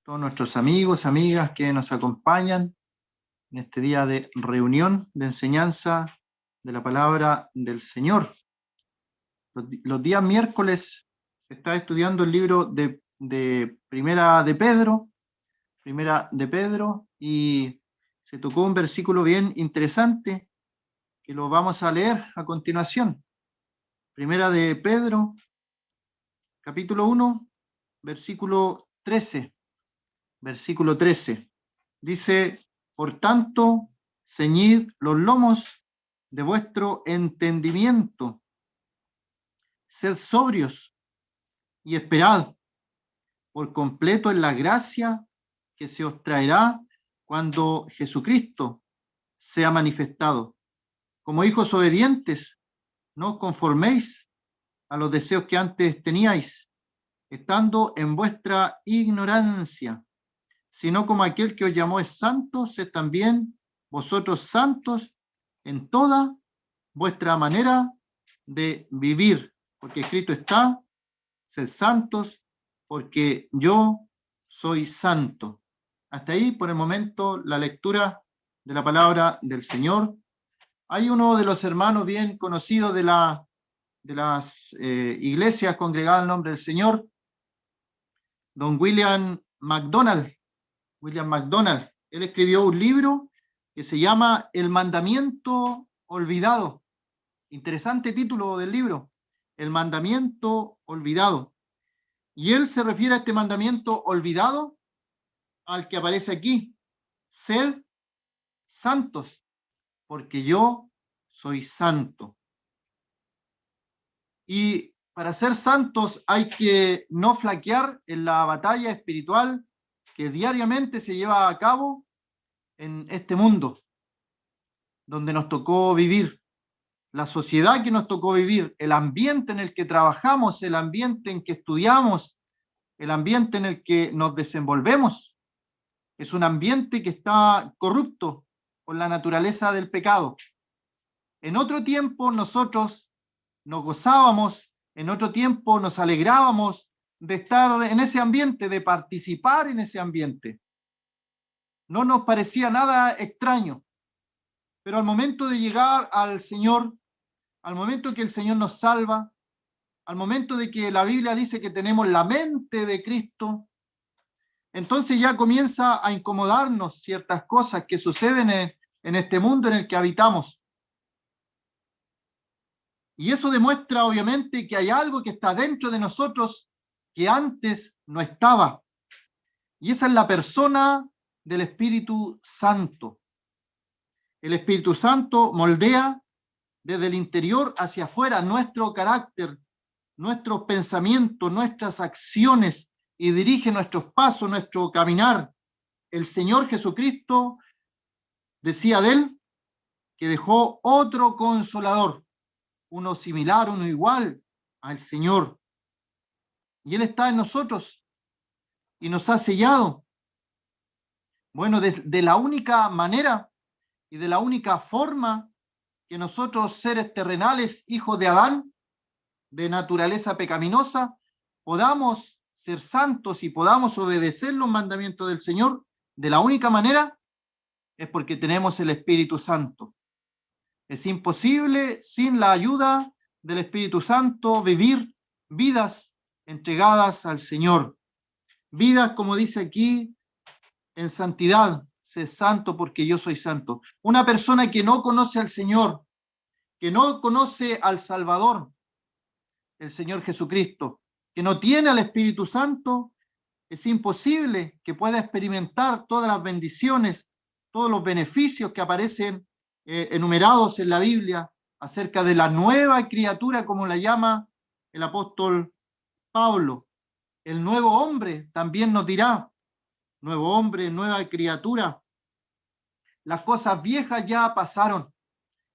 todos nuestros amigos, amigas que nos acompañan en este día de reunión, de enseñanza de la palabra del Señor. Los días miércoles se está estudiando el libro de Primera de Pedro, y se tocó un versículo bien interesante que lo vamos a leer a continuación. Primera de Pedro, capítulo 1, versículo 13. Versículo 13. Dice: por tanto, ceñid los lomos de vuestro entendimiento, sed sobrios y esperad por completo en la gracia que se os traerá cuando Jesucristo sea manifestado. Como hijos obedientes, no os conforméis a los deseos que antes teníais, estando en vuestra ignorancia, sino como aquel que os llamó es santo, sed también vosotros santos en toda vuestra manera de vivir, porque escrito está: sed santos, porque yo soy santo. Hasta ahí, por el momento, la lectura de la palabra del Señor. Hay uno de los hermanos bien conocidos de las iglesias congregadas al nombre del Señor, don William MacDonald. Él escribió un libro que se llama El mandamiento olvidado. Interesante título del libro, El mandamiento olvidado. Y él se refiere a este mandamiento olvidado al que aparece aquí: sed santos, porque yo soy santo. Y para ser santos hay que no flaquear en la batalla espiritual que diariamente se lleva a cabo en este mundo donde nos tocó vivir, la sociedad que nos tocó vivir, el ambiente en el que trabajamos, el ambiente en que estudiamos, el ambiente en el que nos desenvolvemos. Es un ambiente que está corrupto por la naturaleza del pecado. En otro tiempo nosotros nos gozábamos, en otro tiempo nos alegrábamos de estar en ese ambiente, de participar en ese ambiente. No nos parecía nada extraño, pero al momento de llegar al Señor, al momento que el Señor nos salva, al momento de que la Biblia dice que tenemos la mente de Cristo, entonces ya comienza a incomodarnos ciertas cosas que suceden en este mundo en el que habitamos. Y eso demuestra obviamente que hay algo que está dentro de nosotros que antes no estaba. Y esa es la persona del Espíritu Santo. El Espíritu Santo moldea desde el interior hacia afuera nuestro carácter, nuestros pensamientos, nuestras acciones, y dirige nuestros pasos, nuestro caminar. El Señor Jesucristo decía de él que dejó otro consolador, uno similar, uno igual al Señor. Y Él está en nosotros y nos ha sellado. Bueno, de la única manera y de la única forma que nosotros, seres terrenales, hijos de Adán, de naturaleza pecaminosa, podamos ser santos y podamos obedecer los mandamientos del Señor, de la única manera es porque tenemos el Espíritu Santo. Es imposible sin la ayuda del Espíritu Santo vivir vidas entregadas al Señor. Vidas, como dice aquí, en santidad. Sé santo porque yo soy santo. Una persona que no conoce al Señor, que no conoce al Salvador, el Señor Jesucristo, que no tiene al Espíritu Santo, es imposible que pueda experimentar todas las bendiciones, todos los beneficios que aparecen enumerados en la Biblia acerca de la nueva criatura, como la llama el apóstol Pablo. El nuevo hombre también nos dirá: nuevo hombre, nueva criatura. Las cosas viejas ya pasaron.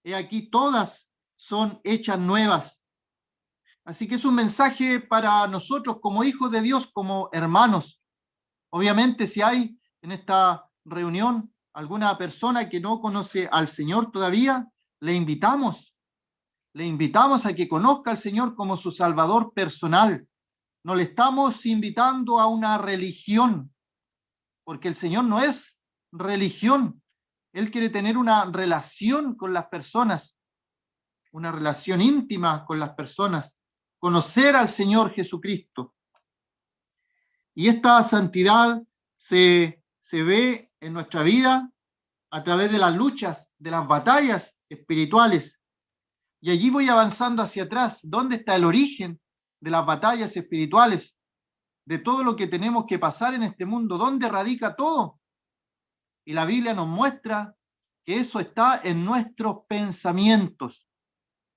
He aquí todas son hechas nuevas. Así que es un mensaje para nosotros como hijos de Dios, como hermanos. Obviamente, si hay en esta reunión alguna persona que no conoce al Señor todavía, le invitamos a que conozca al Señor como su Salvador personal. No le estamos invitando a una religión, porque el Señor no es religión. Él quiere tener una relación con las personas, una relación íntima con las personas, conocer al Señor Jesucristo. Y esta santidad se ve en nuestra vida a través de las luchas, de las batallas espirituales. Y allí voy avanzando hacia atrás. ¿Dónde está el origen de las batallas espirituales? De todo lo que tenemos que pasar en este mundo. ¿Dónde radica todo? Y la Biblia nos muestra que eso está en nuestros pensamientos,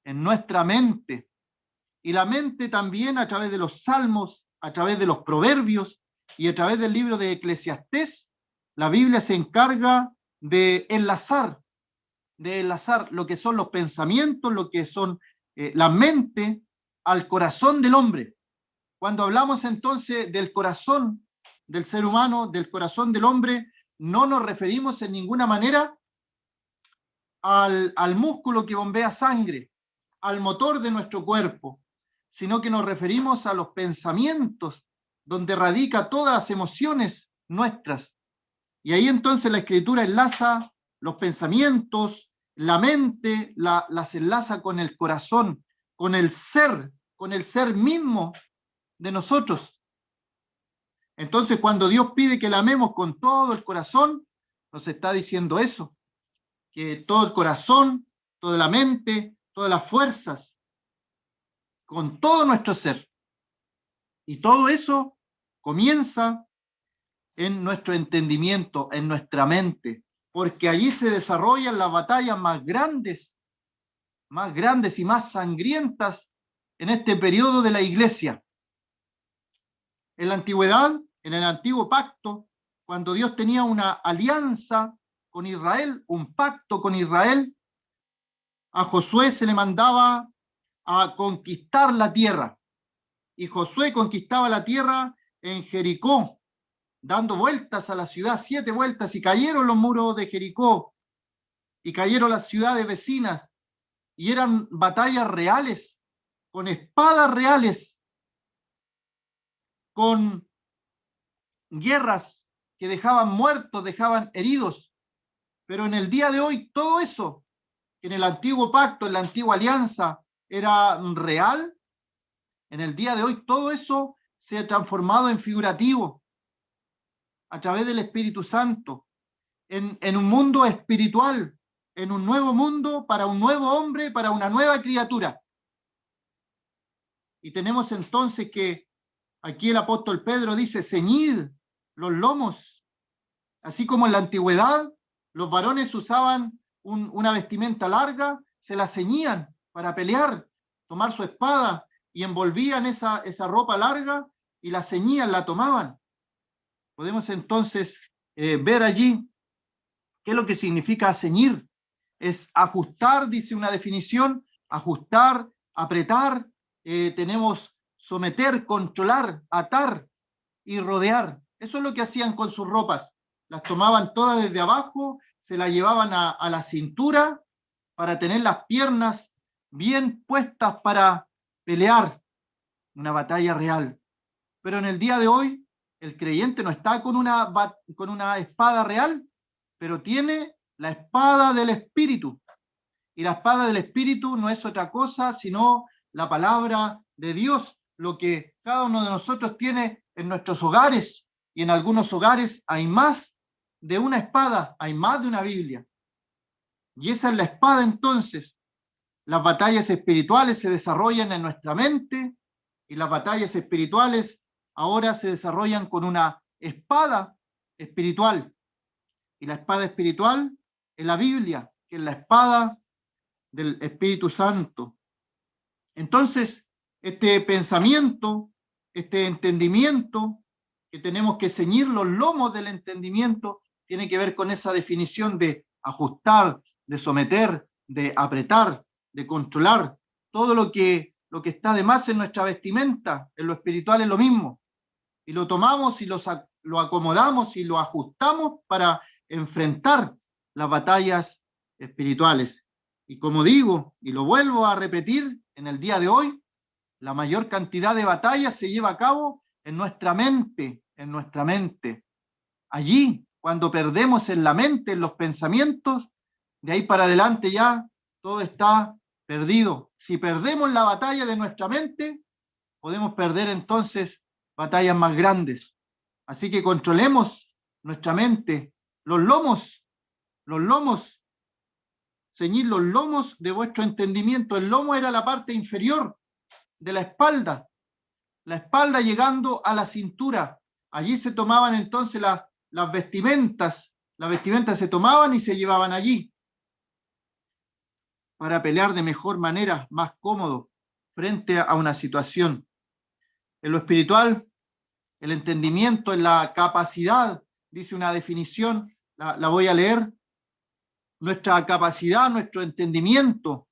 en nuestra mente. Y la mente también a través de los salmos, a través de los proverbios y a través del libro de Eclesiastés, la Biblia se encarga de enlazar lo que son los pensamientos, lo que son la mente al corazón del hombre. Cuando hablamos entonces del corazón del ser humano, del corazón del hombre, no nos referimos en ninguna manera al músculo que bombea sangre, al motor de nuestro cuerpo, sino que nos referimos a los pensamientos, donde radica todas las emociones nuestras. Y ahí entonces la Escritura enlaza los pensamientos, la mente, las enlaza con el corazón, con el ser mismo de nosotros. Entonces, cuando Dios pide que la amemos con todo el corazón, nos está diciendo eso, que todo el corazón, toda la mente, todas las fuerzas, con todo nuestro ser. Y todo eso comienza en nuestro entendimiento, en nuestra mente, porque allí se desarrollan las batallas más grandes y más sangrientas en este periodo de la iglesia. En la antigüedad, en el antiguo pacto, cuando Dios tenía una alianza con Israel, un pacto con Israel, a Josué se le mandaba a conquistar la tierra. Y Josué conquistaba la tierra en Jericó, dando vueltas a la ciudad, 7 vueltas, y cayeron los muros de Jericó, y cayeron las ciudades vecinas, y eran batallas reales, con espadas reales, con guerras que dejaban muertos, dejaban heridos. Pero en el día de hoy, todo eso, que en el antiguo pacto, en la antigua alianza, era real, en el día de hoy todo eso se ha transformado en figurativo, a través del Espíritu Santo, en un mundo espiritual, en un nuevo mundo para un nuevo hombre, para una nueva criatura. Y tenemos entonces que aquí el apóstol Pedro dice: ceñid los lomos. Así como en la antigüedad los varones usaban una vestimenta larga, se la ceñían para pelear, tomar su espada, y envolvían esa ropa larga y la ceñían, la tomaban. Podemos entonces ver allí qué es lo que significa ceñir. Es ajustar, dice una definición, ajustar, apretar, tenemos someter, controlar, atar y rodear. Eso es lo que hacían con sus ropas. Las tomaban todas desde abajo, se las llevaban a la cintura para tener las piernas bien puestas para pelear una batalla real. Pero en el día de hoy, el creyente no está con una espada real, pero tiene la espada del Espíritu. Y la espada del Espíritu no es otra cosa sino la palabra de Dios, lo que cada uno de nosotros tiene en nuestros hogares. Y en algunos hogares hay más de una espada, hay más de una Biblia. Y esa es la espada entonces. Las batallas espirituales se desarrollan en nuestra mente, y las batallas espirituales ahora se desarrollan con una espada espiritual. Y la espada espiritual es la Biblia, que es la espada del Espíritu Santo. Entonces, este pensamiento, este entendimiento, que tenemos que ceñir los lomos del entendimiento, tiene que ver con esa definición de ajustar, de someter, de apretar, de controlar. Todo lo que está de más en nuestra vestimenta, en lo espiritual es lo mismo. Y lo tomamos y lo acomodamos y lo ajustamos para enfrentar las batallas espirituales. Y como digo, y lo vuelvo a repetir, en el día de hoy, la mayor cantidad de batallas se lleva a cabo en nuestra mente, Allí, cuando perdemos en la mente, en los pensamientos, de ahí para adelante ya todo está perdido. Si perdemos la batalla de nuestra mente, podemos perder entonces batallas más grandes. Así que controlemos nuestra mente, los lomos, ceñid los lomos de vuestro entendimiento. El lomo era la parte inferior de la espalda llegando a la cintura. Allí se tomaban entonces las vestimentas se tomaban y se llevaban allí para pelear de mejor manera, más cómodo, frente a una situación. En lo espiritual, el entendimiento es la capacidad, dice una definición, la voy a leer, nuestra capacidad, nuestro entendimiento,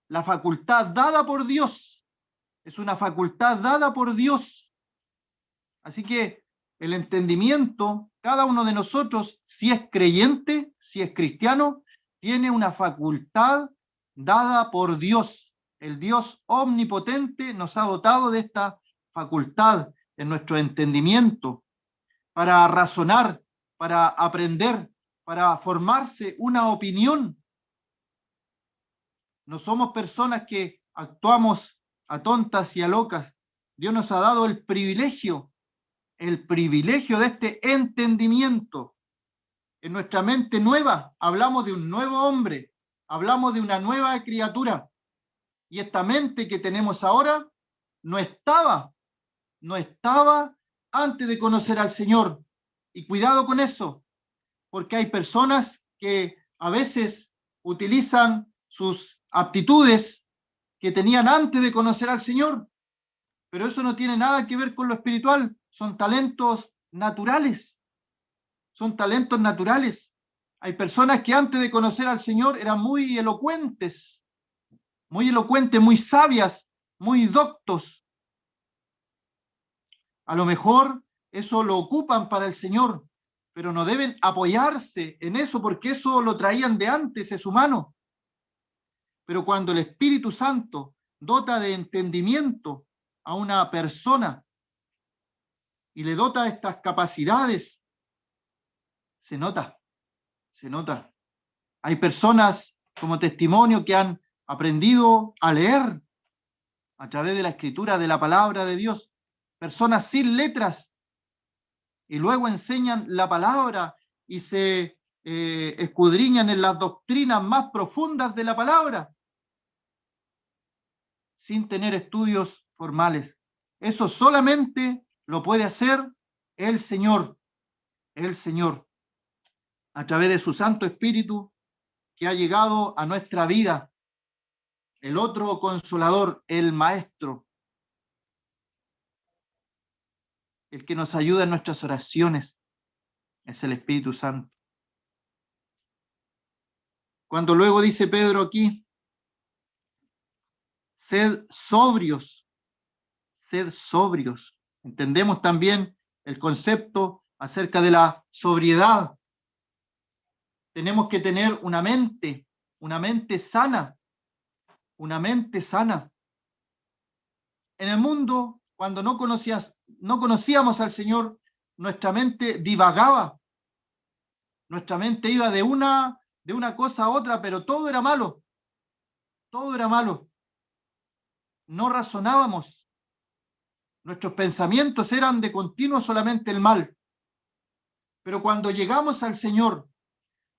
la facultad dada por Dios, es una facultad dada por Dios. Así que el entendimiento, cada uno de nosotros, si es creyente, si es cristiano, tiene una facultad dada por Dios. El Dios omnipotente nos ha dotado de esta facultad en nuestro entendimiento para razonar, para aprender, para formarse una opinión. No somos personas que actuamos a tontas y a locas. Dios nos ha dado el privilegio de este entendimiento. En nuestra mente nueva hablamos de un nuevo hombre, hablamos de una nueva criatura. Y esta mente que tenemos ahora no estaba antes de conocer al Señor. Y cuidado con eso, porque hay personas que a veces utilizan sus aptitudes que tenían antes de conocer al Señor, pero eso no tiene nada que ver con lo espiritual, son talentos naturales, Hay personas que antes de conocer al Señor eran muy elocuentes, muy sabias, muy doctos. A lo mejor eso lo ocupan para el Señor, pero no deben apoyarse en eso porque eso lo traían de antes, es humano. Pero cuando el Espíritu Santo dota de entendimiento a una persona y le dota de estas capacidades, se nota. Hay personas como testimonio que han aprendido a leer a través de la escritura de la palabra de Dios, personas sin letras, y luego enseñan la palabra y se escudriñan en las doctrinas más profundas de la palabra, sin tener estudios formales. Eso solamente lo puede hacer el Señor, a través de su Santo Espíritu que ha llegado a nuestra vida, el otro consolador, el Maestro, el que nos ayuda en nuestras oraciones, es el Espíritu Santo. Cuando luego dice Pedro aquí, sed sobrios, entendemos también el concepto acerca de la sobriedad. Tenemos que tener una mente sana, En el mundo, cuando no conocíamos al Señor, nuestra mente divagaba, nuestra mente iba de una cosa a otra, pero todo era malo, no razonábamos, nuestros pensamientos eran de continuo solamente el mal. Pero cuando llegamos al Señor,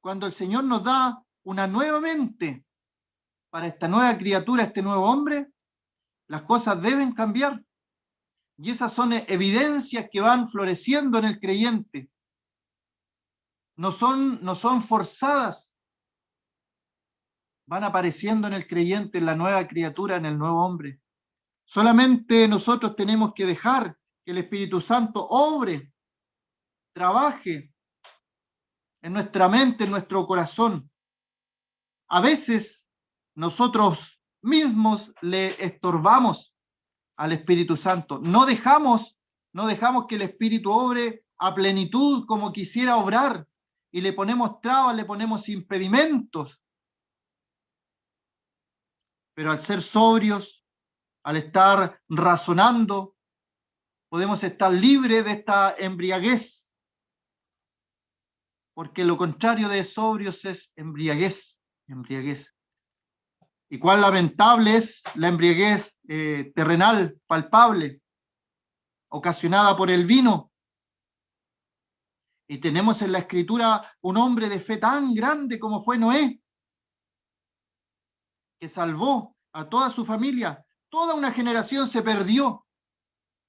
cuando el Señor nos da una nueva mente para esta nueva criatura, este nuevo hombre, las cosas deben cambiar. Y esas son evidencias que van floreciendo en el creyente. No son forzadas. Van apareciendo en el creyente, en la nueva criatura, en el nuevo hombre. Solamente nosotros tenemos que dejar que el Espíritu Santo obre, trabaje en nuestra mente, en nuestro corazón. A veces nosotros mismos le estorbamos al Espíritu Santo. No dejamos que el Espíritu obre a plenitud como quisiera obrar y le ponemos trabas, le ponemos impedimentos. Pero al ser sobrios, al estar razonando, podemos estar libres de esta embriaguez porque lo contrario de sobrios es embriaguez, embriaguez. Y cuán lamentable es la embriaguez terrenal, palpable, ocasionada por el vino. Y tenemos en la Escritura un hombre de fe tan grande como fue Noé, que salvó a toda su familia. Toda una generación se perdió,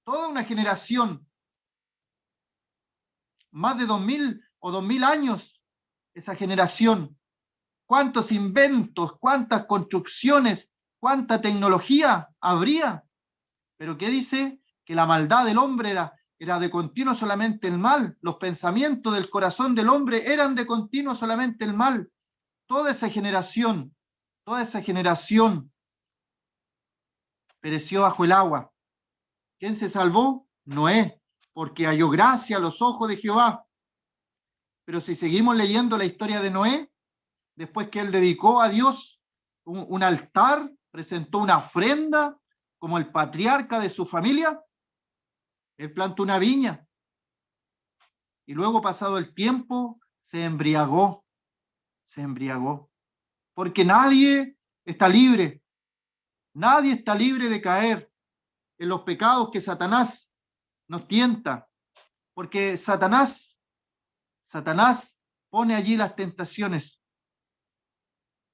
toda una generación, más de 2000 o 2000 años, esa generación. ¿Cuántos inventos, cuántas construcciones, cuánta tecnología habría? Pero ¿qué dice? Que la maldad del hombre era de continuo solamente el mal. Los pensamientos del corazón del hombre eran de continuo solamente el mal. Toda esa generación pereció bajo el agua. ¿Quién se salvó? Noé, porque halló gracia a los ojos de Jehová. Pero si seguimos leyendo la historia de Noé, después que él dedicó a Dios un altar, presentó una ofrenda como el patriarca de su familia, él plantó una viña y luego, pasado el tiempo, se embriagó, porque nadie está libre de caer en los pecados que Satanás nos tienta, porque Satanás pone allí las tentaciones.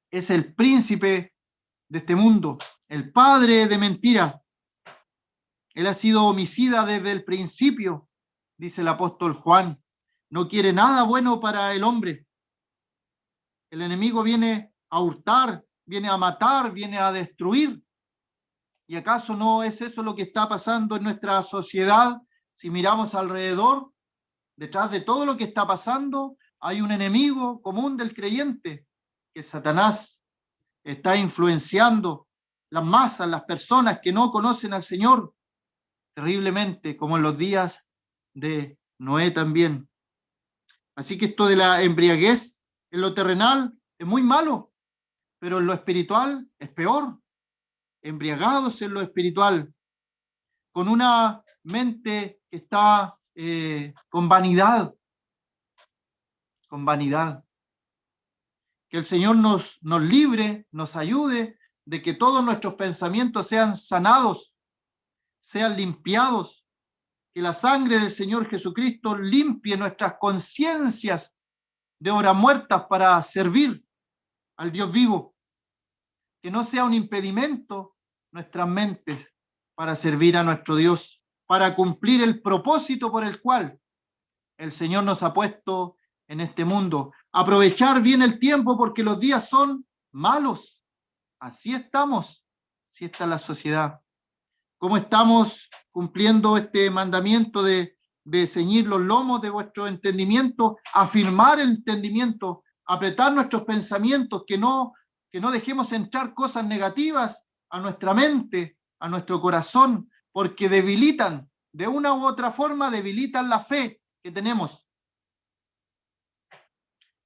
Es el príncipe de este mundo, el padre de mentira. Él ha sido homicida desde el principio, dice el apóstol Juan. No quiere nada bueno para el hombre. El enemigo viene a hurtar, viene a matar, viene a destruir. ¿Y acaso no es eso lo que está pasando en nuestra sociedad? Si miramos alrededor, detrás de todo lo que está pasando, hay un enemigo común del creyente, que Satanás está influenciando las masas, las personas que no conocen al Señor, terriblemente, como en los días de Noé también. Así que esto de la embriaguez en lo terrenal es muy malo, pero en lo espiritual es peor. Embriagados en lo espiritual, con una mente que está con vanidad. Que el Señor nos libre, nos ayude de que todos nuestros pensamientos sean sanados, sean limpiados, que la sangre del Señor Jesucristo limpie nuestras conciencias de obras muertas para servir al Dios vivo, que no sea un impedimento nuestras mentes para servir a nuestro Dios, para cumplir el propósito por el cual el Señor nos ha puesto en este mundo. Aprovechar bien el tiempo porque los días son malos. Así estamos, así está la sociedad. ¿Cómo estamos cumpliendo este mandamiento de ceñir los lomos de vuestro entendimiento, afirmar el entendimiento, apretar nuestros pensamientos, que no dejemos entrar cosas negativas a nuestra mente, a nuestro corazón, porque debilitan, de una u otra forma, debilitan la fe que tenemos.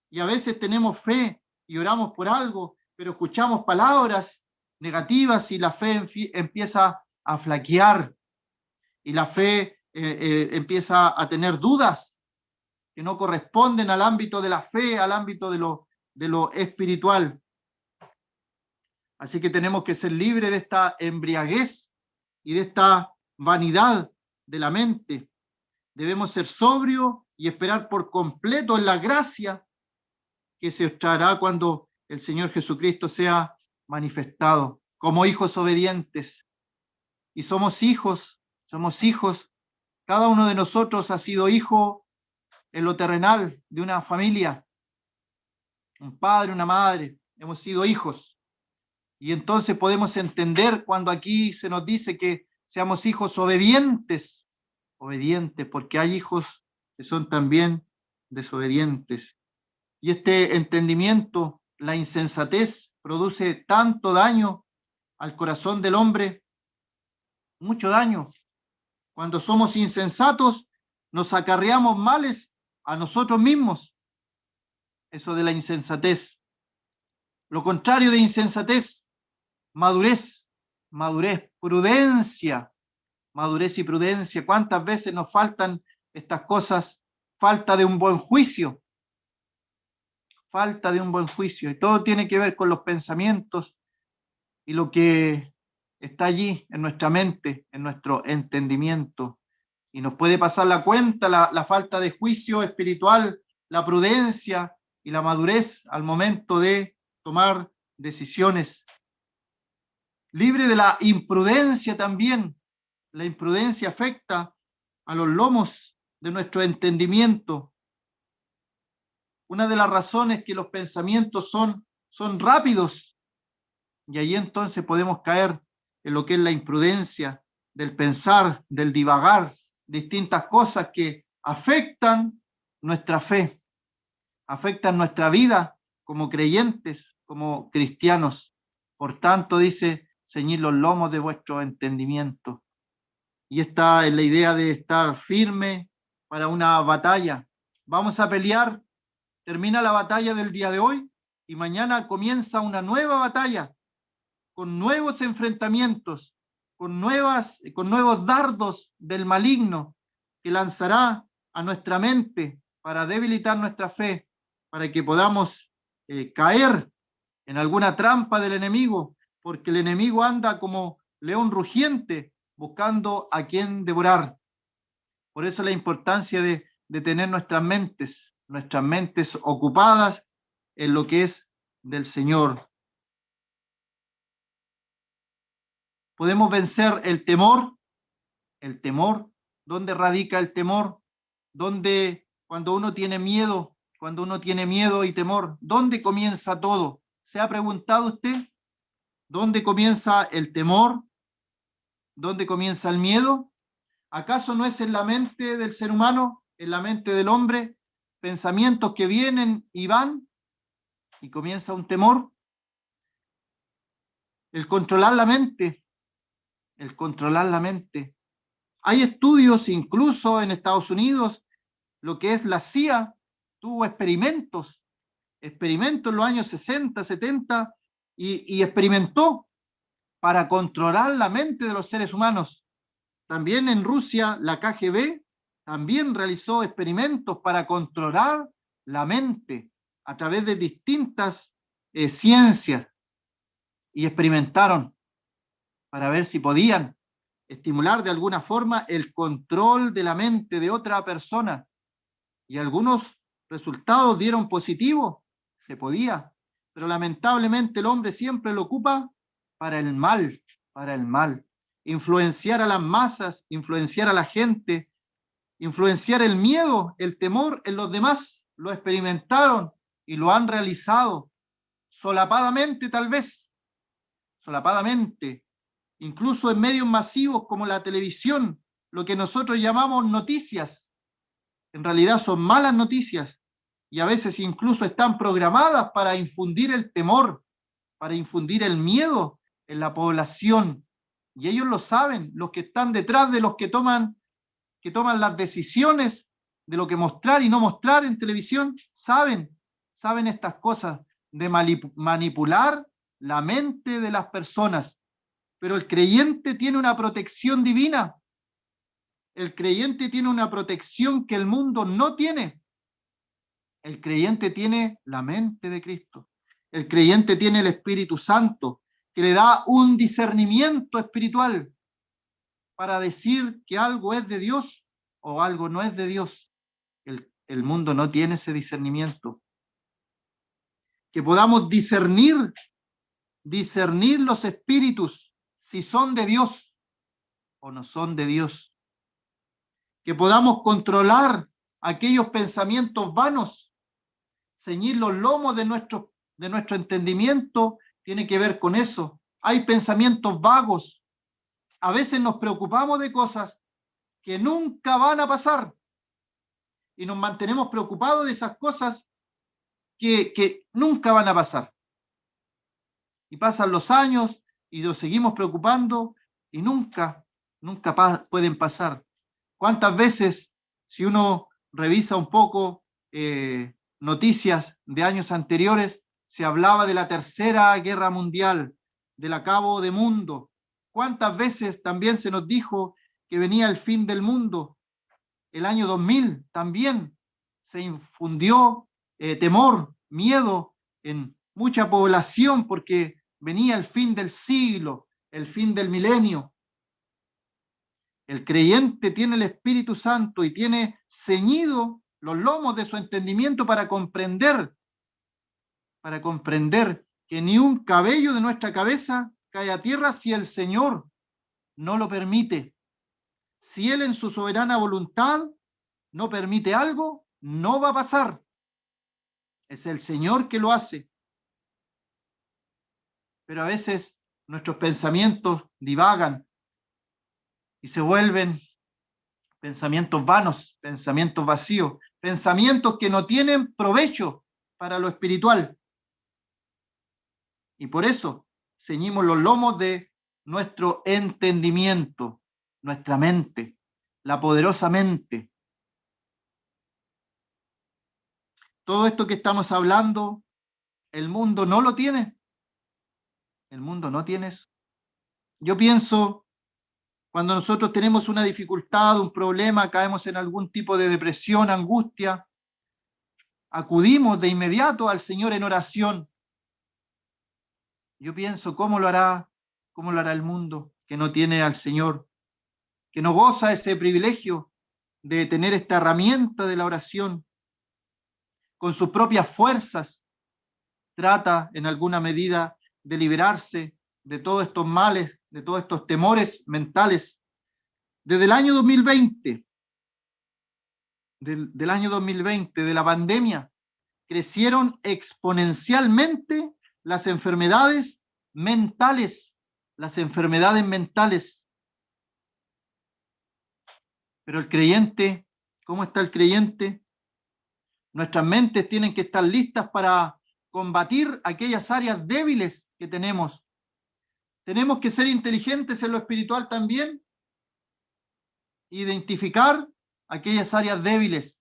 Y a veces tenemos fe y oramos por algo, pero escuchamos palabras negativas y la fe empieza a flaquear y la fe empieza a tener dudas que no corresponden al ámbito de la fe, al ámbito de lo espiritual. Así que tenemos que ser libres de esta embriaguez y de esta vanidad de la mente. Debemos ser sobrios y esperar por completo en la gracia que se os traerá cuando el Señor Jesucristo sea manifestado, como hijos obedientes. Y somos hijos. Cada uno de nosotros ha sido hijo en lo terrenal de una familia, un padre, una madre. Hemos sido hijos. Y entonces podemos entender cuando aquí se nos dice que seamos hijos obedientes, porque hay hijos que son también desobedientes. Y este entendimiento, la insensatez, produce tanto daño al corazón del hombre, mucho daño. Cuando somos insensatos, nos acarreamos males a nosotros mismos. Eso de la insensatez. Lo contrario de insensatez, madurez, prudencia, madurez y prudencia. ¿Cuántas veces nos faltan estas cosas? Falta de un buen juicio, falta de un buen juicio. Y todo tiene que ver con los pensamientos y lo que está allí en nuestra mente, en nuestro entendimiento. Y nos puede pasar la cuenta la falta de juicio espiritual, la prudencia y la madurez al momento de tomar decisiones. Libre de la imprudencia también. La imprudencia afecta a los lomos de nuestro entendimiento. Una de las razones que los pensamientos son rápidos, y ahí entonces podemos caer en lo que es la imprudencia del pensar, del divagar, distintas cosas que afectan nuestra fe, afectan nuestra vida como creyentes, como cristianos. Por tanto, dice, ceñid los lomos de vuestro entendimiento. Y esta es la idea de estar firme para una batalla. Vamos a pelear, termina la batalla del día de hoy y mañana comienza una nueva batalla con nuevos enfrentamientos, con nuevos dardos del maligno que lanzará a nuestra mente para debilitar nuestra fe, para que podamos caer en alguna trampa del enemigo, porque el enemigo anda como león rugiente buscando a quien devorar. Por eso la importancia de tener nuestras mentes ocupadas en lo que es del Señor. Podemos vencer el temor. ¿Dónde radica el temor? ¿Dónde, cuando uno tiene miedo y temor, dónde comienza todo? ¿Se ha preguntado usted? ¿Dónde comienza el temor? ¿Dónde comienza el miedo? ¿Acaso no es en la mente del ser humano, en la mente del hombre, pensamientos que vienen y van y comienza un temor? El controlar la mente. Hay estudios, incluso en Estados Unidos, lo que es la CIA, tuvo experimentos en los años 60, 70, y experimentó para controlar la mente de los seres humanos. También en Rusia, la KGB también realizó experimentos para controlar la mente a través de distintas ciencias, y experimentaron para ver si podían estimular de alguna forma el control de la mente de otra persona. Y algunos resultados dieron positivo, se podía, pero lamentablemente el hombre siempre lo ocupa para el mal, influenciar a las masas, influenciar a la gente, influenciar el miedo, el temor en los demás. Lo experimentaron y lo han realizado solapadamente, tal vez, incluso en medios masivos como la televisión, lo que nosotros llamamos noticias. En realidad son malas noticias y a veces incluso están programadas para infundir el temor, para infundir el miedo en la población. Y ellos lo saben, los que están detrás de los que toman las decisiones de lo que mostrar y no mostrar en televisión, saben estas cosas de manipular la mente de las personas. Pero el creyente tiene una protección divina. El creyente tiene una protección que el mundo no tiene. El creyente tiene la mente de Cristo. El creyente tiene el Espíritu Santo, que le da un discernimiento espiritual para decir que algo es de Dios o algo no es de Dios. El mundo no tiene ese discernimiento. Que podamos discernir los espíritus, si son de Dios o no son de Dios. Que podamos controlar aquellos pensamientos vanos, ceñir los lomos de nuestro entendimiento, tiene que ver con eso. Hay pensamientos vagos. A veces nos preocupamos de cosas que nunca van a pasar y nos mantenemos preocupados de esas cosas que nunca van a pasar. Y pasan los años y nos seguimos preocupando y nunca pueden pasar. ¿Cuántas veces, si uno revisa un poco noticias de años anteriores, se hablaba de la Tercera Guerra Mundial, del acabo de mundo? ¿Cuántas veces también se nos dijo que venía el fin del mundo? El año 2000 también se infundió temor miedo en mucha población porque venía el fin del siglo, el fin del milenio. El creyente tiene el Espíritu Santo y tiene ceñido los lomos de su entendimiento para comprender que ni un cabello de nuestra cabeza cae a tierra si el Señor no lo permite. Si Él en su soberana voluntad no permite algo, no va a pasar. Es el Señor que lo hace. Pero a veces nuestros pensamientos divagan y se vuelven pensamientos vanos, pensamientos vacíos, pensamientos que no tienen provecho para lo espiritual. Y por eso ceñimos los lomos de nuestro entendimiento, nuestra mente, la poderosa mente. Todo esto que estamos hablando, el mundo no lo tiene. El mundo no tiene eso. Yo pienso, cuando nosotros tenemos una dificultad, un problema, caemos en algún tipo de depresión, angustia, acudimos de inmediato al Señor en oración. Yo pienso, ¿cómo lo hará el mundo que no tiene al Señor, que no goza ese privilegio de tener esta herramienta de la oración? Con sus propias fuerzas trata en alguna medida de liberarse de todos estos males, de todos estos temores mentales. Desde el año 2020, del año 2020, de la pandemia, crecieron exponencialmente las enfermedades mentales, Pero el creyente, ¿cómo está el creyente? Nuestras mentes tienen que estar listas para combatir aquellas áreas débiles que tenemos. Tenemos que ser inteligentes en lo espiritual también, identificar aquellas áreas débiles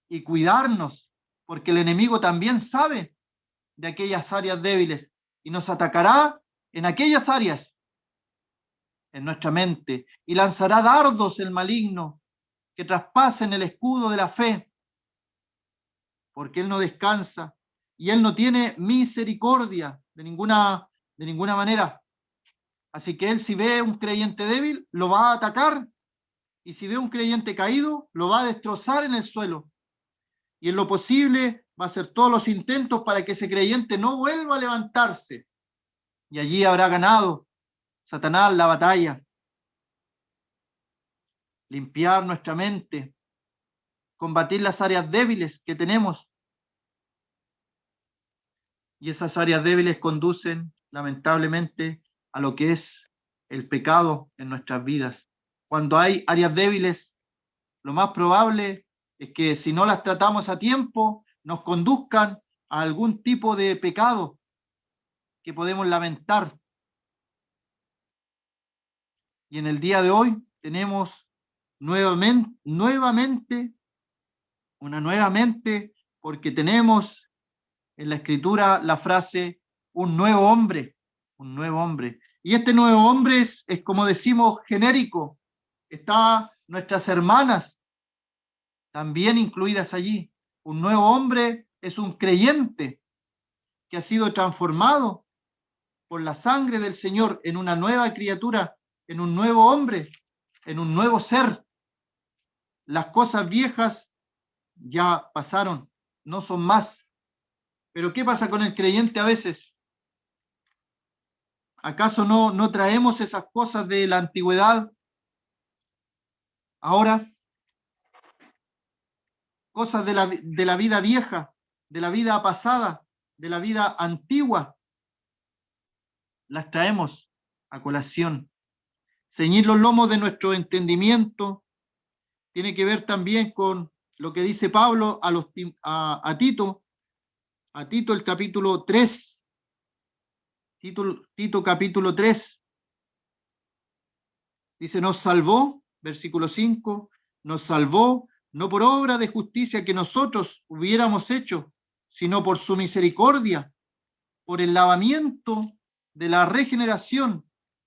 y cuidarnos, porque el enemigo también sabe de aquellas áreas débiles y nos atacará en aquellas áreas, en nuestra mente, y lanzará dardos el maligno que traspasen el escudo de la fe, porque él no descansa y él no tiene misericordia de ninguna manera. Así que él, si ve un creyente débil, lo va a atacar, y si ve un creyente caído, lo va a destrozar en el suelo. Y en lo posible va a hacer todos los intentos para que ese creyente no vuelva a levantarse. Y allí habrá ganado Satanás la batalla. Limpiar nuestra mente, combatir las áreas débiles que tenemos. Y esas áreas débiles conducen, lamentablemente, a lo que es el pecado en nuestras vidas. Cuando hay áreas débiles, lo más probable es que si no las tratamos a tiempo, nos conduzcan a algún tipo de pecado que podemos lamentar. Y en el día de hoy tenemos nuevamente, porque tenemos en la Escritura la frase un nuevo hombre. Y este nuevo hombre es como decimos, genérico. Está nuestras hermanas también incluidas allí. Un nuevo hombre es un creyente que ha sido transformado por la sangre del Señor en una nueva criatura, en un nuevo hombre, en un nuevo ser. Las cosas viejas ya pasaron, no son más. Pero ¿qué pasa con el creyente a veces? ¿Acaso no traemos esas cosas de la antigüedad ahora? Cosas de la vida vieja, de la vida pasada, de la vida antigua. Las traemos a colación. Ceñir los lomos de nuestro entendimiento tiene que ver también con lo que dice Pablo a Tito el capítulo 3. Tito capítulo 3. Dice, nos salvó, versículo 5, nos salvó no por obra de justicia que nosotros hubiéramos hecho, sino por su misericordia, por el lavamiento de la regeneración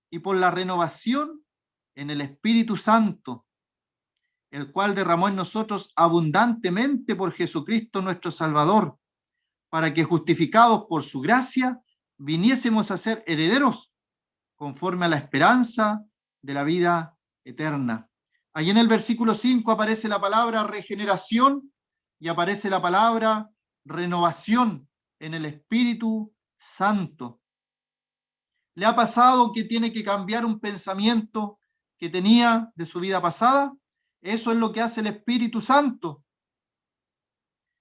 y por la renovación en el Espíritu Santo, el cual derramó en nosotros abundantemente por Jesucristo nuestro Salvador, para que justificados por su gracia viniésemos a ser herederos conforme a la esperanza de la vida eterna. Allí en el versículo 5 aparece la palabra regeneración y aparece la palabra renovación en el Espíritu Santo. ¿Le ha pasado que tiene que cambiar un pensamiento que tenía de su vida pasada? Eso es lo que hace el Espíritu Santo.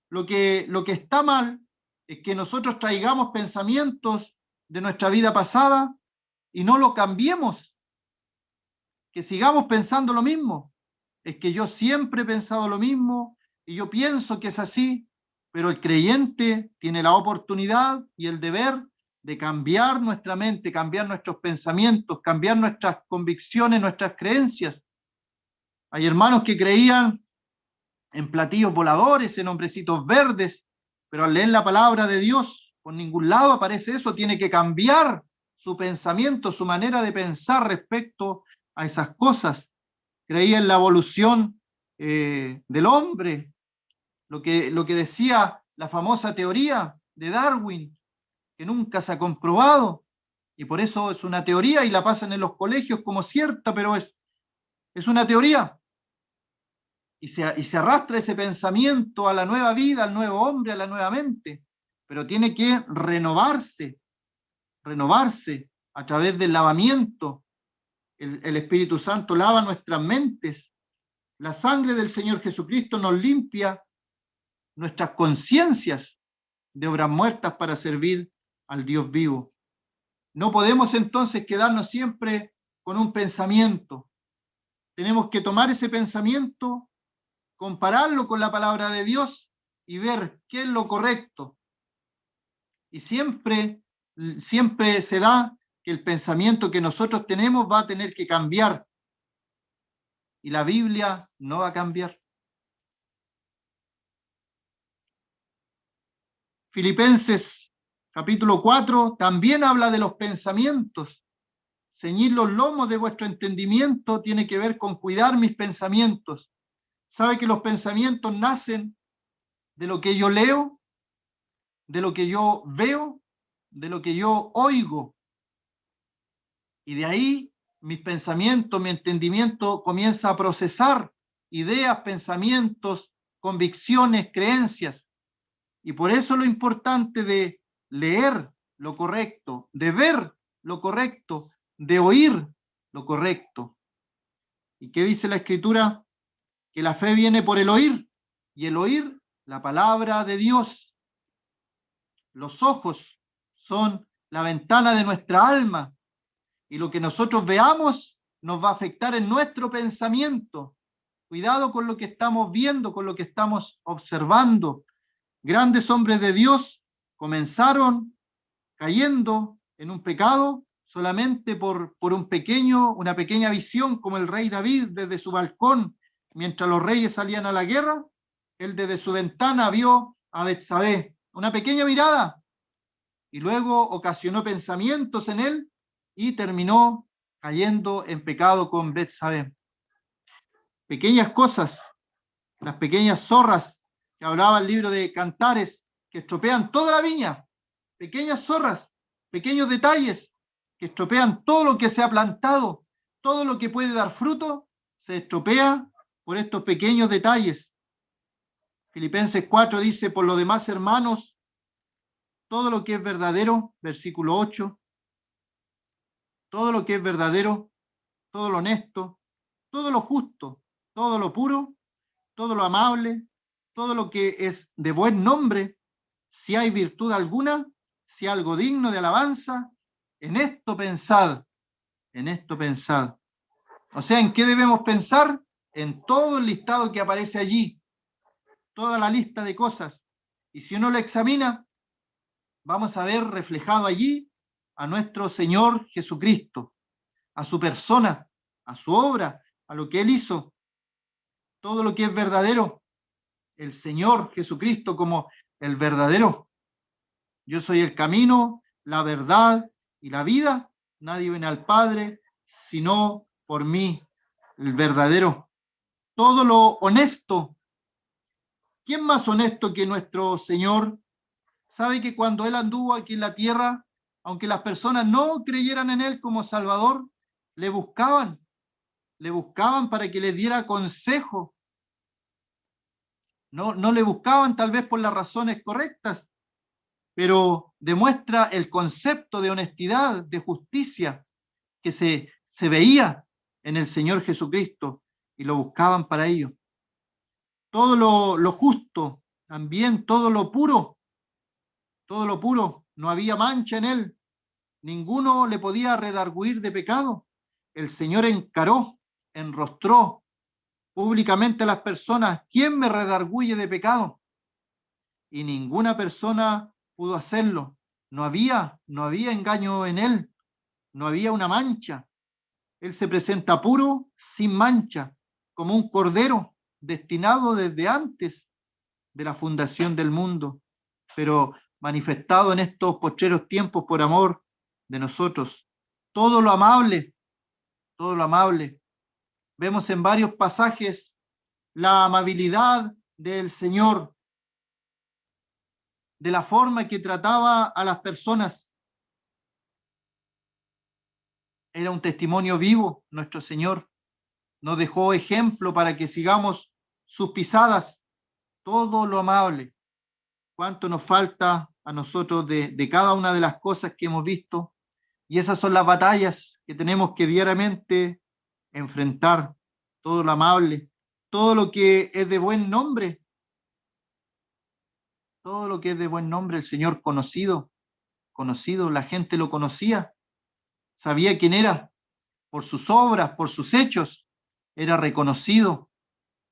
Lo que está mal es que nosotros traigamos pensamientos de nuestra vida pasada y no lo cambiemos, que sigamos pensando lo mismo. Es que yo siempre he pensado lo mismo y yo pienso que es así, pero el creyente tiene la oportunidad y el deber de cambiar nuestra mente, cambiar nuestros pensamientos, cambiar nuestras convicciones, nuestras creencias. Hay hermanos que creían en platillos voladores, en hombrecitos verdes, pero al leer la palabra de Dios, por ningún lado aparece eso. Tiene que cambiar su pensamiento, su manera de pensar respecto a esas cosas. Creía en la evolución del hombre, lo que decía la famosa teoría de Darwin, que nunca se ha comprobado, y por eso es una teoría y la pasan en los colegios como cierta, pero es una teoría. Y se arrastra ese pensamiento a la nueva vida, al nuevo hombre, a la nueva mente, pero tiene que renovarse a través del lavamiento. El Espíritu Santo lava nuestras mentes. La sangre del Señor Jesucristo nos limpia nuestras conciencias de obras muertas para servir al Dios vivo. No podemos entonces quedarnos siempre con un pensamiento. Tenemos que tomar ese pensamiento, compararlo con la palabra de Dios y ver qué es lo correcto. Y siempre se da que el pensamiento que nosotros tenemos va a tener que cambiar. Y la Biblia no va a cambiar. Filipenses capítulo 4 también habla de los pensamientos. Ceñir los lomos de vuestro entendimiento tiene que ver con cuidar mis pensamientos. ¿Sabe que los pensamientos nacen de lo que yo leo, de lo que yo veo, de lo que yo oigo? Y de ahí mis pensamientos, mi entendimiento comienza a procesar ideas, pensamientos, convicciones, creencias. Y por eso lo importante de leer lo correcto, de ver lo correcto, de oír lo correcto. ¿Y qué dice la Escritura? Que la fe viene por el oír, y el oír la palabra de Dios. Los ojos son la ventana de nuestra alma, y lo que nosotros veamos nos va a afectar en nuestro pensamiento. Cuidado con lo que estamos viendo, con lo que estamos observando. Grandes hombres de Dios comenzaron cayendo en un pecado solamente por una pequeña visión, como el rey David desde su balcón, mientras los reyes salían a la guerra, él desde su ventana vio a Betsabé, una pequeña mirada, y luego ocasionó pensamientos en él y terminó cayendo en pecado con Betsabé. Pequeñas cosas, las pequeñas zorras que hablaba el libro de Cantares, que estropean toda la viña, pequeñas zorras, pequeños detalles que estropean todo lo que se ha plantado, todo lo que puede dar fruto, se estropea por estos pequeños detalles. Filipenses 4 dice, por lo demás, hermanos, todo lo que es verdadero, versículo 8, todo lo que es verdadero, todo lo honesto, todo lo justo, todo lo puro, todo lo amable, todo lo que es de buen nombre, si hay virtud alguna, si algo digno de alabanza, en esto pensad, en esto pensad. O sea, ¿en qué debemos pensar? En todo el listado que aparece allí, toda la lista de cosas. Y si uno lo examina, vamos a ver reflejado allí a nuestro Señor Jesucristo, a su persona, a su obra, a lo que Él hizo, todo lo que es verdadero, el Señor Jesucristo como el verdadero. Yo soy el camino, la verdad y la vida. Nadie viene al Padre sino por mí, el verdadero. Todo lo honesto. ¿Quién más honesto que nuestro Señor? ¿Sabe que cuando Él anduvo aquí en la tierra, aunque las personas no creyeran en Él como Salvador, le buscaban para que les diera consejo? No le buscaban tal vez por las razones correctas, pero demuestra el concepto de honestidad, de justicia, que se veía en el Señor Jesucristo, y lo buscaban para ello. Todo lo justo, también todo lo puro, no había mancha en él, ninguno le podía redarguir de pecado. El Señor enrostró públicamente a las personas: ¿quién me redarguye de pecado? Y ninguna persona pudo hacerlo. No había engaño en él, no había una mancha. Él se presenta puro, sin mancha, como un cordero destinado desde antes de la fundación del mundo, pero manifestado en estos postreros tiempos por amor de nosotros. Todo lo amable, todo lo amable. Vemos en varios pasajes la amabilidad del Señor, de la forma que trataba a las personas. Era un testimonio vivo, nuestro Señor. Nos dejó ejemplo para que sigamos sus pisadas. Todo lo amable. ¿Cuánto nos falta a nosotros de cada una de las cosas que hemos visto? Y esas son las batallas que tenemos que diariamente enfrentar. Todo lo amable, todo lo que es de buen nombre, todo lo que es de buen nombre. El Señor conocido, la gente lo conocía, sabía quién era, por sus obras, por sus hechos, era reconocido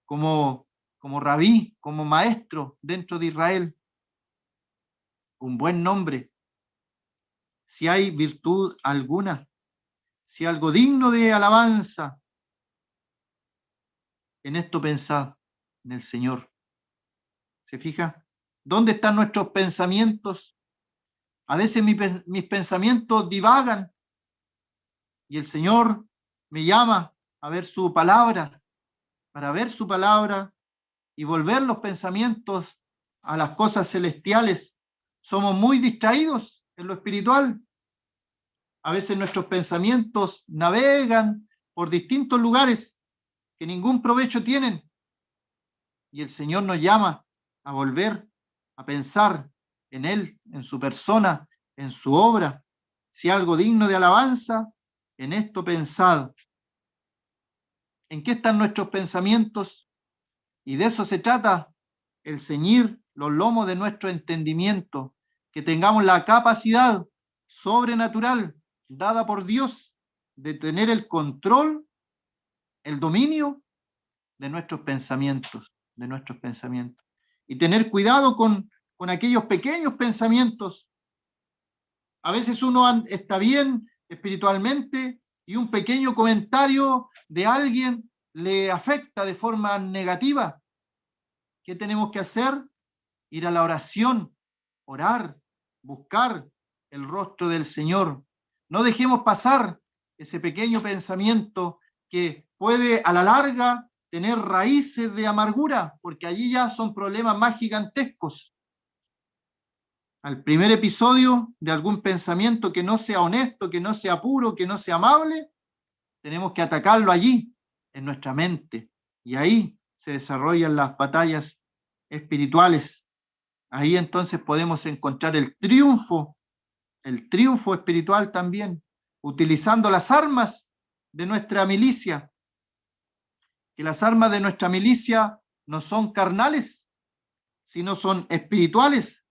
como rabí, como maestro dentro de Israel. Un buen nombre. Si hay virtud alguna, si algo digno de alabanza, en esto pensad, en el Señor. ¿Se fija? ¿Dónde están nuestros pensamientos? A veces mis pensamientos divagan y el Señor me llama a ver su palabra, para ver su palabra y volver los pensamientos a las cosas celestiales. Somos muy distraídos en lo espiritual. A veces nuestros pensamientos navegan por distintos lugares que ningún provecho tienen, y el Señor nos llama a volver a pensar en Él, en su persona, en su obra. Si algo digno de alabanza, en esto pensad. ¿En qué están nuestros pensamientos? Y de eso se trata, el ceñir los lomos de nuestro entendimiento, que tengamos la capacidad sobrenatural dada por Dios de tener el control, el dominio de nuestros pensamientos, y tener cuidado con aquellos pequeños pensamientos. A veces uno está bien espiritualmente y un pequeño comentario de alguien le afecta de forma negativa. ¿Qué tenemos que hacer? Ir a la oración, orar, buscar el rostro del Señor. No dejemos pasar ese pequeño pensamiento que puede a la larga tener raíces de amargura, porque allí ya son problemas más gigantescos. Al primer episodio de algún pensamiento que no sea honesto, que no sea puro, que no sea amable, tenemos que atacarlo allí, en nuestra mente. Y ahí se desarrollan las batallas espirituales. Ahí entonces podemos encontrar el triunfo espiritual también, utilizando las armas de nuestra milicia. Que las armas de nuestra milicia no son carnales, sino son espirituales,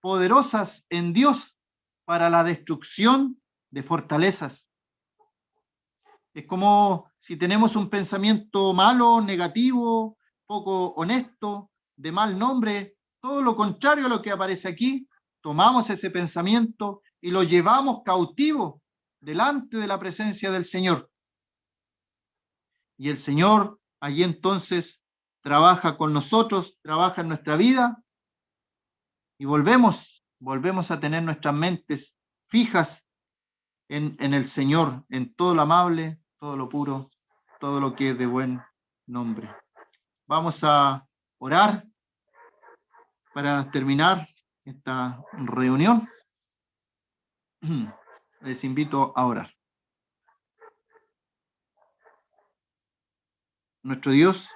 poderosas en Dios para la destrucción de fortalezas. Es como si tenemos un pensamiento malo, negativo, poco honesto, de mal nombre, todo lo contrario a lo que aparece aquí, tomamos ese pensamiento y lo llevamos cautivo delante de la presencia del Señor. Y el Señor allí entonces trabaja con nosotros, trabaja en nuestra vida, y volvemos a tener nuestras mentes fijas en el Señor, en todo lo amable, todo lo puro, todo lo que es de buen nombre. Vamos a orar para terminar esta reunión, les invito a orar. Nuestro Dios